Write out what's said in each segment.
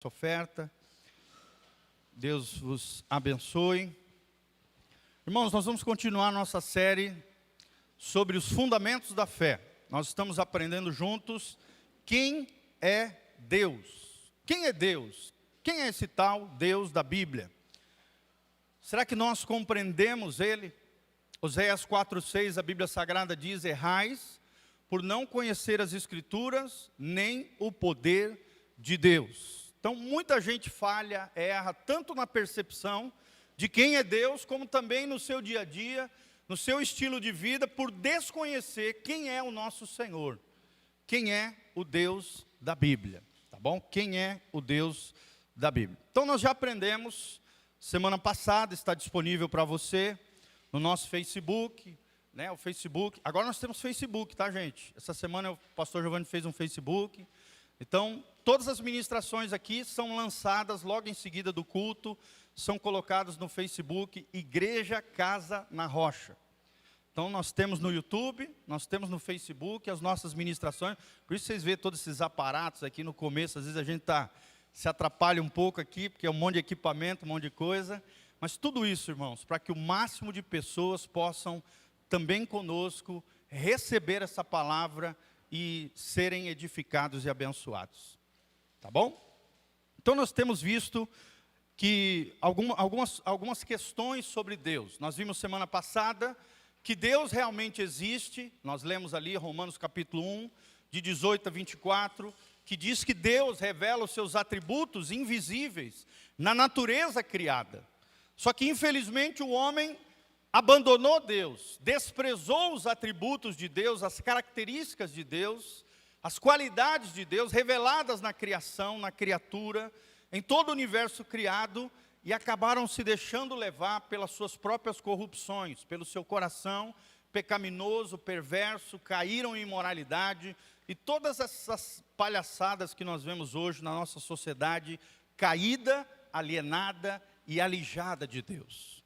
oferta. Deus vos abençoe. Irmãos, nós vamos continuar nossa série sobre os fundamentos da fé. Nós estamos aprendendo juntos quem é Deus. Quem é Deus? Quem é esse tal Deus da Bíblia? Será que nós compreendemos Ele? Oséias 4:6, a Bíblia Sagrada diz: errais por não conhecer as Escrituras, nem o poder de Deus. Então, muita gente falha, erra, tanto na percepção de quem é Deus, como também no seu dia a dia, no seu estilo de vida, por desconhecer quem é o nosso Senhor. Quem é o Deus da Bíblia, tá bom? Quem é o Deus da Bíblia. Então, nós já aprendemos, semana passada, está disponível para você, no nosso Facebook, né? O Facebook, agora nós temos Facebook, tá, gente? Essa semana o pastor Giovanni fez um Facebook. Então, todas as ministrações aqui são lançadas logo em seguida do culto, são colocadas no Facebook, Igreja Casa na Rocha. Então, nós temos no YouTube, nós temos no Facebook as nossas ministrações. Por isso vocês veem todos esses aparatos aqui no começo, às vezes a gente se atrapalha um pouco aqui, porque é um monte de equipamento, um monte de coisa. Mas tudo isso, irmãos, para que o máximo de pessoas possam também conosco receber essa palavra e serem edificados e abençoados. Tá bom? Então nós temos visto que algumas questões sobre Deus. Nós vimos semana passada que Deus realmente existe. Nós lemos ali Romanos capítulo 1, de 18 a 24, que diz que Deus revela os seus atributos invisíveis na natureza criada. Só que infelizmente o homem abandonou Deus, desprezou os atributos de Deus, as características de Deus, as qualidades de Deus reveladas na criação, na criatura, em todo o universo criado, e acabaram se deixando levar pelas suas próprias corrupções, pelo seu coração pecaminoso, perverso, caíram em imoralidade, e todas essas palhaçadas que nós vemos hoje na nossa sociedade caída, alienada e alijada de Deus.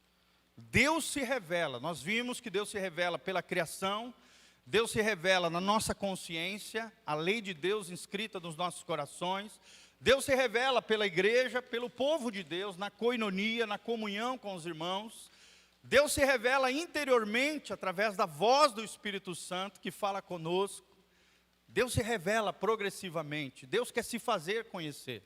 Deus se revela, nós vimos que Deus se revela pela criação, Deus se revela na nossa consciência, a lei de Deus inscrita nos nossos corações, Deus se revela pela igreja, pelo povo de Deus, na coinonia, na comunhão com os irmãos, Deus se revela interiormente através da voz do Espírito Santo que fala conosco, Deus se revela progressivamente, Deus quer se fazer conhecer.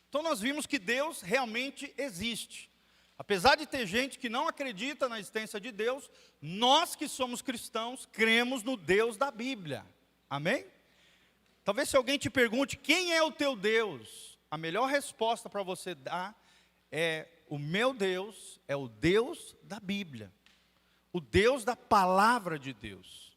Então nós vimos que Deus realmente existe. Apesar de ter gente que não acredita na existência de Deus, nós que somos cristãos, cremos no Deus da Bíblia. Amém? Talvez se alguém te pergunte, quem é o teu Deus? A melhor resposta para você dar é, o meu Deus é o Deus da Bíblia. O Deus da palavra de Deus.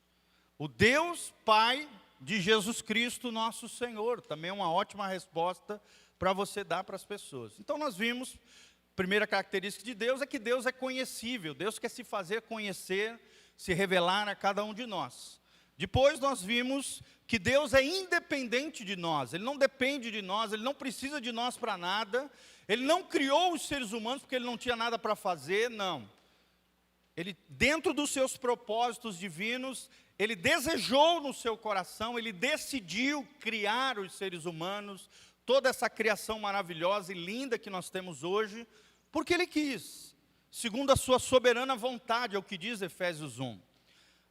O Deus Pai de Jesus Cristo, nosso Senhor. Também é uma ótima resposta para você dar para as pessoas. Então nós vimos... Primeira característica de Deus é que Deus é conhecível. Deus quer se fazer conhecer, se revelar a cada um de nós. Depois nós vimos que Deus é independente de nós. Ele não depende de nós, Ele não precisa de nós para nada. Ele não criou os seres humanos porque Ele não tinha nada para fazer, não. Ele, dentro dos seus propósitos divinos, Ele desejou no seu coração, Ele decidiu criar os seres humanos, toda essa criação maravilhosa e linda que nós temos hoje, porque Ele quis, segundo a sua soberana vontade, é o que diz Efésios 1.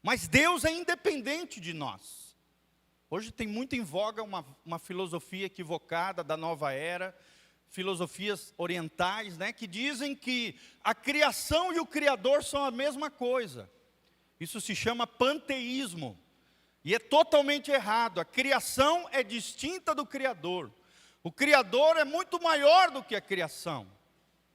Mas Deus é independente de nós. Hoje tem muito em voga uma filosofia equivocada da nova era, filosofias orientais, né, que dizem que a criação e o Criador são a mesma coisa. Isso se chama panteísmo, e é totalmente errado. A criação é distinta do Criador. O Criador é muito maior do que a criação.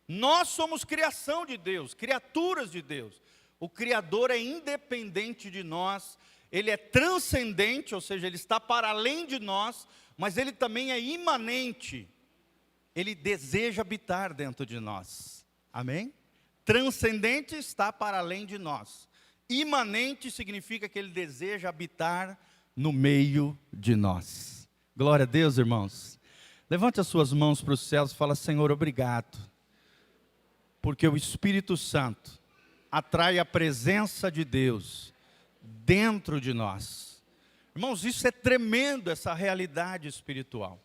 Nós somos criação de Deus, criaturas de Deus. O Criador é independente de nós, Ele é transcendente, ou seja, Ele está para além de nós, mas Ele também é imanente. Ele deseja habitar dentro de nós. Amém? Transcendente está para além de nós. Imanente significa que Ele deseja habitar no meio de nós. Glória a Deus, irmãos. Levante as suas mãos para os céus e fala: Senhor, obrigado, porque o Espírito Santo atrai a presença de Deus dentro de nós. Irmãos, isso é tremendo, essa realidade espiritual.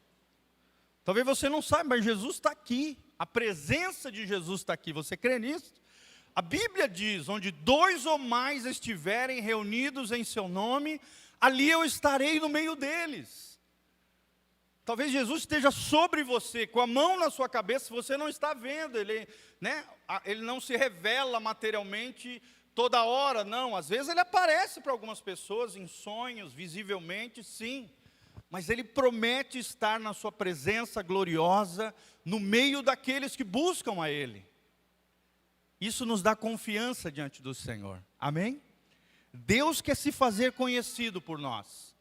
Talvez você não saiba, mas Jesus está aqui. A presença de Jesus está aqui. Você crê nisso? A Bíblia diz, onde 2 ou mais estiverem reunidos em seu nome, ali eu estarei no meio deles. Talvez Jesus esteja sobre você, com a mão na sua cabeça, você não está vendo, ele não se revela materialmente toda hora, não. Às vezes ele aparece para algumas pessoas em sonhos, visivelmente, sim. Mas ele promete estar na sua presença gloriosa, no meio daqueles que buscam a ele. Isso nos dá confiança diante do Senhor, amém? Deus quer se fazer conhecido por nós,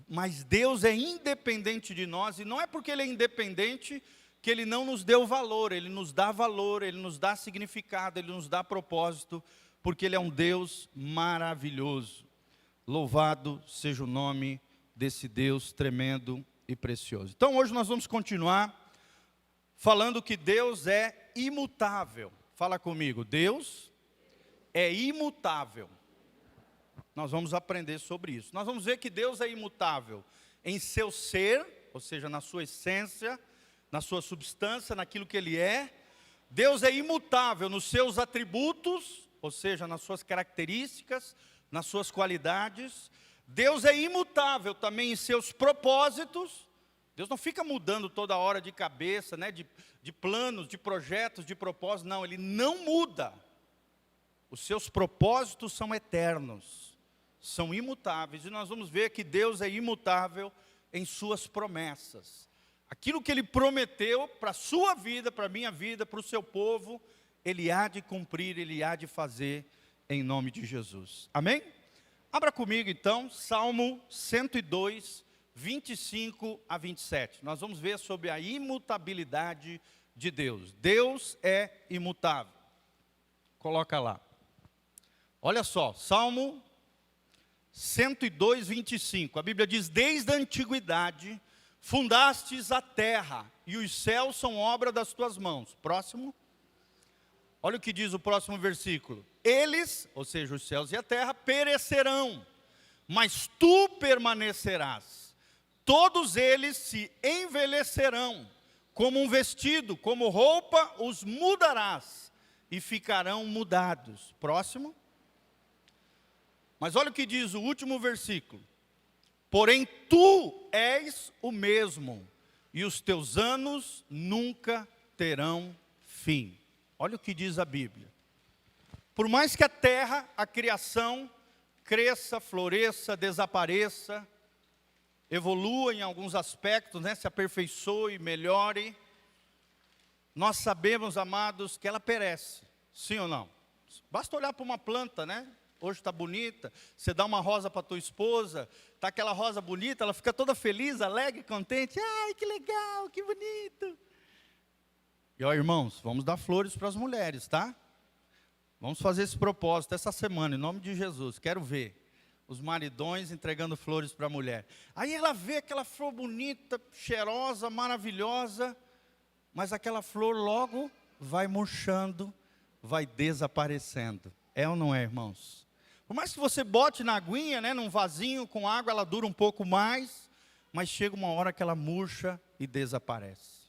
mas Deus é independente de nós, e não é porque Ele é independente que Ele não nos deu valor, Ele nos dá significado, Ele nos dá propósito, porque Ele é um Deus maravilhoso. Louvado seja o nome desse Deus tremendo e precioso. Então hoje nós vamos continuar falando que Deus é imutável. Fala comigo, Deus é imutável. Nós vamos aprender sobre isso. Nós vamos ver que Deus é imutável em seu ser, ou seja, na sua essência, na sua substância, naquilo que Ele é. Deus é imutável nos seus atributos, ou seja, nas suas características, nas suas qualidades. Deus é imutável também em seus propósitos. Deus não fica mudando toda hora de cabeça, de planos, de projetos, de propósitos. Não, Ele não muda. Os seus propósitos são eternos, são imutáveis. E nós vamos ver que Deus é imutável em suas promessas. Aquilo que Ele prometeu para a sua vida, para a minha vida, para o seu povo, Ele há de cumprir, Ele há de fazer em nome de Jesus. Amém? Abra comigo então, Salmo 102, 25 a 27. Nós vamos ver sobre a imutabilidade de Deus. Deus é imutável. Coloca lá. Olha só, Salmo 102, 25. A Bíblia diz, desde a antiguidade fundastes a terra, e os céus são obra das tuas mãos. Próximo. Olha o que diz o próximo versículo. Eles, ou seja, os céus e a terra, perecerão, mas tu permanecerás. Todos eles se envelhecerão, como um vestido, como roupa, os mudarás, e ficarão mudados. Próximo. Mas olha o que diz o último versículo. Porém, tu és o mesmo, e os teus anos nunca terão fim. Olha o que diz a Bíblia. Por mais que a terra, a criação, cresça, floresça, desapareça, evolua em alguns aspectos, se aperfeiçoe, melhore, nós sabemos, amados, que ela perece. Sim ou não? Basta olhar para uma planta, Hoje está bonita, você dá uma rosa para a tua esposa, está aquela rosa bonita, ela fica toda feliz, alegre, contente. Ai, que legal, que bonito. E ó, irmãos, vamos dar flores para as mulheres, tá? Vamos fazer esse propósito essa semana, em nome de Jesus. Quero ver os maridões entregando flores para a mulher. Aí ela vê aquela flor bonita, cheirosa, maravilhosa, mas aquela flor logo vai murchando, vai desaparecendo. É ou não é, irmãos? Por mais que você bote na aguinha, num vasinho com água, ela dura um pouco mais, mas chega uma hora que ela murcha e desaparece.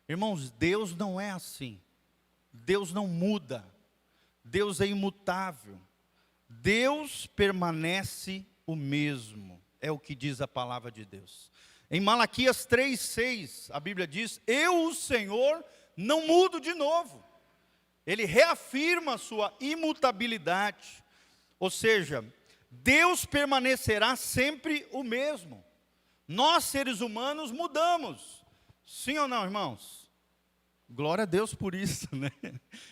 Irmãos, Deus não é assim. Deus não muda. Deus é imutável. Deus permanece o mesmo. É o que diz a palavra de Deus. Em Malaquias 3:6, a Bíblia diz, eu, o Senhor, não mudo de novo. Ele reafirma a sua imutabilidade. Ou seja, Deus permanecerá sempre o mesmo. Nós, seres humanos, mudamos. Sim ou não, irmãos? Glória a Deus por isso,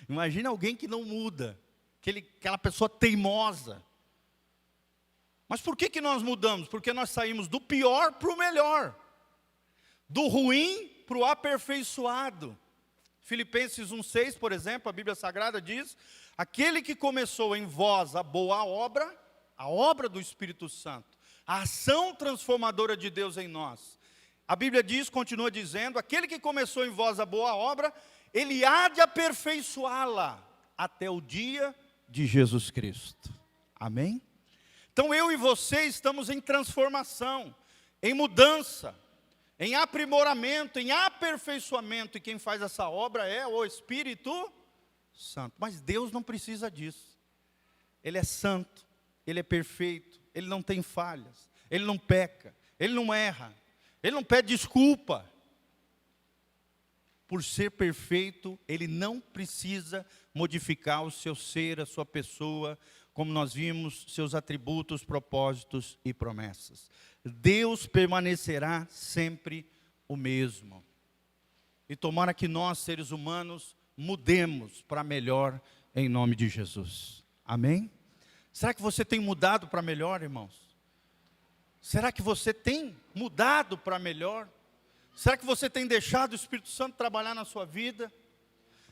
Imagina alguém que não muda. Aquela pessoa teimosa. Mas por que nós mudamos? Porque nós saímos do pior para o melhor. Do ruim para o aperfeiçoado. Filipenses 1:6, por exemplo, a Bíblia Sagrada diz, aquele que começou em vós a boa obra, a obra do Espírito Santo, a ação transformadora de Deus em nós. A Bíblia diz, continua dizendo, aquele que começou em vós a boa obra, ele há de aperfeiçoá-la até o dia de Jesus Cristo. Amém? Então eu e você estamos em transformação, em mudança. em aprimoramento, em aperfeiçoamento, e quem faz essa obra é o Espírito Santo. Mas Deus não precisa disso. Ele é santo, Ele é perfeito, Ele não tem falhas, Ele não peca, Ele não erra, Ele não pede desculpa. Por ser perfeito, Ele não precisa modificar o seu ser, a sua pessoa, como nós vimos, seus atributos, propósitos e promessas. Deus permanecerá sempre o mesmo. E tomara que nós, seres humanos, mudemos para melhor em nome de Jesus. Amém? Será que você tem mudado para melhor, irmãos? Será que você tem mudado para melhor? Será que você tem deixado o Espírito Santo trabalhar na sua vida?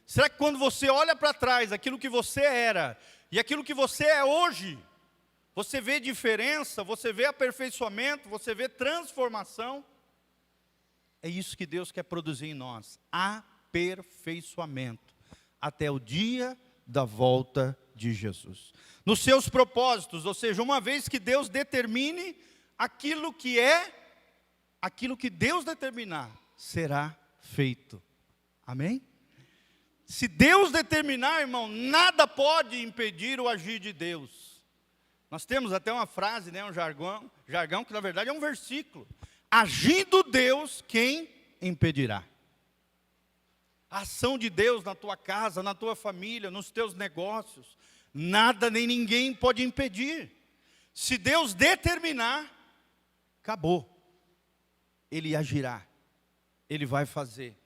Será que quando você olha para trás, aquilo que você era e aquilo que você é hoje, você vê diferença, você vê aperfeiçoamento, você vê transformação? É isso que Deus quer produzir em nós, aperfeiçoamento, até o dia da volta de Jesus. Nos seus propósitos, ou seja, uma vez que Deus determine aquilo que Deus determinar, será feito. Amém? Se Deus determinar, irmão, nada pode impedir o agir de Deus. Nós temos até uma frase, né, um jargão que na verdade é um versículo. Agindo Deus, quem impedirá? A ação de Deus na tua casa, na tua família, nos teus negócios, nada nem ninguém pode impedir. Se Deus determinar, acabou. Ele agirá, Ele vai fazer.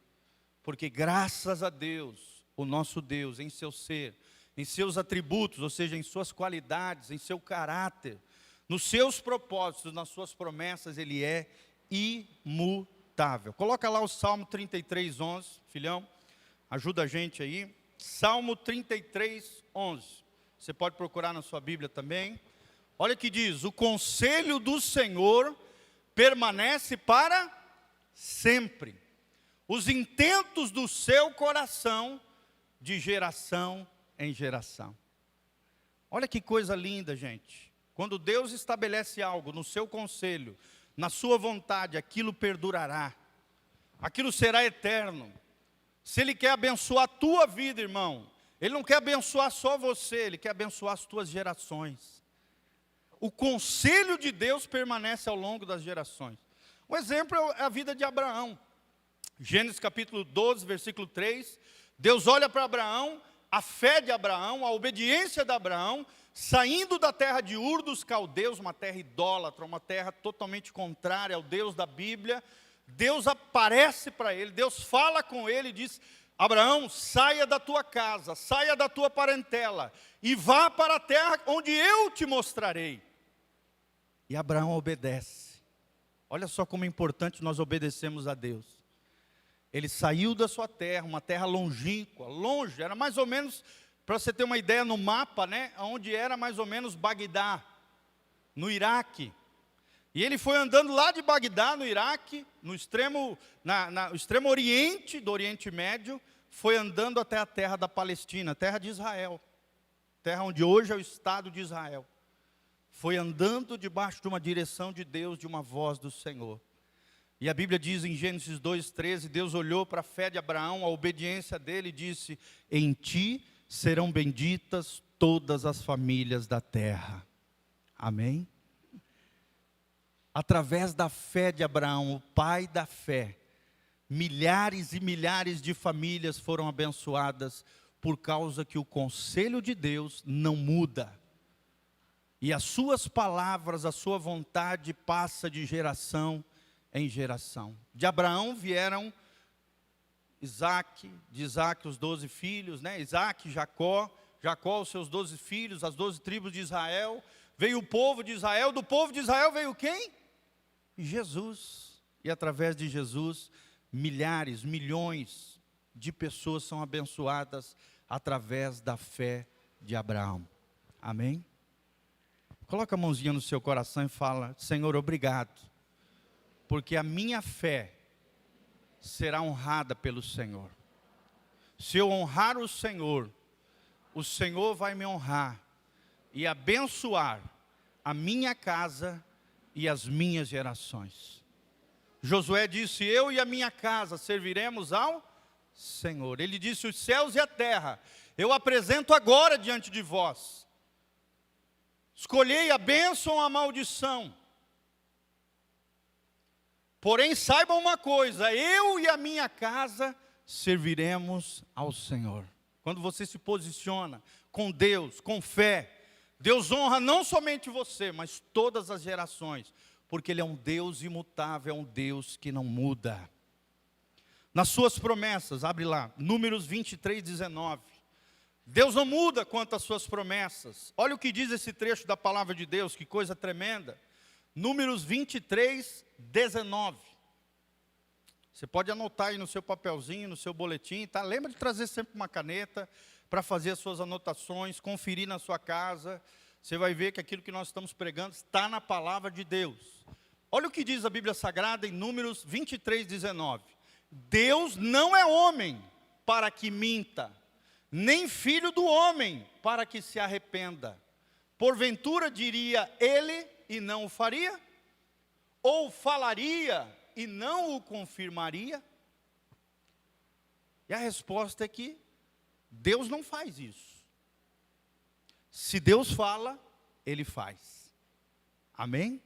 Porque graças a Deus, o nosso Deus, em seu ser, em seus atributos, ou seja, em suas qualidades, em seu caráter, nos seus propósitos, nas suas promessas, Ele é imutável. Coloca lá o Salmo 33, 11, filhão, ajuda a gente aí. Salmo 33, 11. Você pode procurar na sua Bíblia também. Olha que diz: o conselho do Senhor permanece para sempre, os intentos do seu coração de geração em geração. Olha que coisa linda, gente. Quando Deus estabelece algo no seu conselho, na sua vontade, aquilo perdurará, aquilo será eterno. Se Ele quer abençoar a tua vida, irmão, Ele não quer abençoar só você, Ele quer abençoar as tuas gerações. O conselho de Deus permanece ao longo das gerações. Um exemplo é a vida de Abraão. Gênesis capítulo 12, versículo 3. Deus olha para Abraão, a fé de Abraão, a obediência de Abraão, saindo da terra de Ur dos Caldeus, uma terra idólatra, uma terra totalmente contrária ao Deus da Bíblia. Deus aparece para ele, Deus fala com ele e diz: Abraão, saia da tua casa, saia da tua parentela e vá para a terra onde eu te mostrarei. E Abraão obedece. Olha só como é importante nós obedecermos a Deus. Ele saiu da sua terra, uma terra longínqua, longe, era mais ou menos, para você ter uma ideia no mapa, né, onde era mais ou menos Bagdá, no Iraque. E ele foi andando lá de Bagdá, no Iraque, no extremo oriente do Oriente Médio, foi andando até a terra da Palestina, terra de Israel, terra onde hoje é o Estado de Israel. Foi andando debaixo de uma direção de Deus, de uma voz do Senhor. E a Bíblia diz em Gênesis 2:13, Deus olhou para a fé de Abraão, a obediência dele, e disse: em ti serão benditas todas as famílias da terra. Amém? Através da fé de Abraão, o pai da fé, milhares e milhares de famílias foram abençoadas, por causa que o conselho de Deus não muda. E as suas palavras, a sua vontade passa de geração em geração. De Abraão vieram Isaac, de Isaac os 12 filhos, né? Isaac, Jacó, os seus 12 filhos, as 12 tribos de Israel. Veio o povo de Israel, do povo de Israel veio quem? Jesus. E através de Jesus, milhares, milhões de pessoas são abençoadas através da fé de Abraão. Amém? Coloca a mãozinha no seu coração e fala: Senhor, obrigado, porque a minha fé será honrada pelo Senhor. Se eu honrar o Senhor vai me honrar e abençoar a minha casa e as minhas gerações. Josué disse: eu e a minha casa serviremos ao Senhor. Ele disse: os céus e a terra eu apresento agora diante de vós. Escolhei a bênção ou a maldição. Porém saibam uma coisa: eu e a minha casa serviremos ao Senhor. Quando você se posiciona com Deus, com fé, Deus honra não somente você, mas todas as gerações, porque Ele é um Deus imutável, é um Deus que não muda. Nas suas promessas, abre lá, Números 23, 19. Deus não muda quanto às suas promessas. Olha o que diz esse trecho da palavra de Deus, que coisa tremenda. Números 23, 19. Você pode anotar aí no seu papelzinho, no seu boletim, tá? Lembra de trazer sempre uma caneta para fazer as suas anotações, conferir na sua casa. Você vai ver que aquilo que nós estamos pregando está na palavra de Deus. Olha o que diz a Bíblia Sagrada em Números 23, 19. Deus não é homem para que minta, nem filho do homem para que se arrependa. Porventura diria ele e não o faria? Ou falaria e não o confirmaria? E a resposta é que Deus não faz isso. Se Deus fala, Ele faz. Amém?